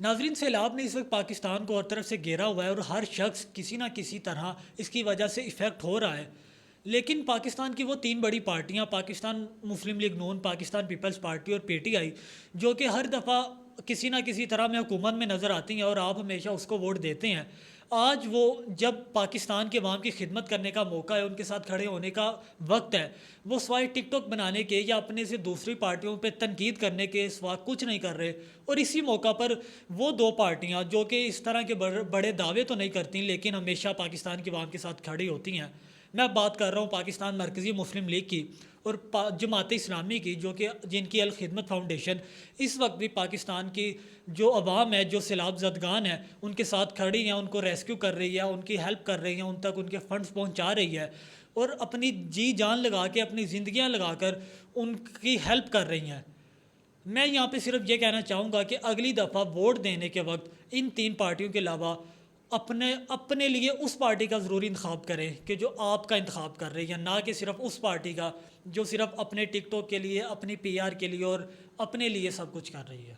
ناظرین، سیلاب نے اس وقت پاکستان کو اور طرف سے گھیرا ہوا ہے اور ہر شخص کسی نہ کسی طرح اس کی وجہ سے افیکٹ ہو رہا ہے۔ لیکن پاکستان کی وہ تین بڑی پارٹیاں، پاکستان مسلم لیگ نون، پاکستان پیپلز پارٹی اور پی ٹی آئی، جو کہ ہر دفعہ کسی نہ کسی طرح میں حکومت میں نظر آتی ہیں اور آپ ہمیشہ اس کو ووٹ دیتے ہیں، آج وہ جب پاکستان کے عوام کی خدمت کرنے کا موقع ہے، ان کے ساتھ کھڑے ہونے کا وقت ہے، وہ سوائے ٹک ٹاک بنانے کے یا اپنے سے دوسری پارٹیوں پہ تنقید کرنے کے سوا کچھ نہیں کر رہے۔ اور اسی موقع پر وہ دو پارٹیاں جو کہ اس طرح کے بڑے دعوے تو نہیں کرتی لیکن ہمیشہ پاکستان کے عوام کے ساتھ کھڑی ہوتی ہیں، میں بات کر رہا ہوں پاکستان مرکزی مسلم لیگ کی اور جماعت اسلامی کی، جو کہ جن کی الخدمت فاؤنڈیشن اس وقت بھی پاکستان کی جو عوام ہے، جو سیلاب زدگان ہیں، ان کے ساتھ کھڑی ہیں، ان کو ریسکیو کر رہی ہے، ان کی ہیلپ کر رہی ہیں، ان تک ان کے فنڈز پہنچا رہی ہے اور اپنی جی جان لگا کے، اپنی زندگیاں لگا کر ان کی ہیلپ کر رہی ہیں۔ میں یہاں پہ صرف یہ کہنا چاہوں گا کہ اگلی دفعہ ووٹ دینے کے وقت ان تین پارٹیوں کے علاوہ اپنے اپنے لیے اس پارٹی کا ضروری انتخاب کریں کہ جو آپ کا انتخاب کر رہی ہے، نہ کہ صرف اس پارٹی کا جو صرف اپنے ٹک ٹاک کے لیے، اپنی پی آر کے لیے اور اپنے لیے سب کچھ کر رہی ہے۔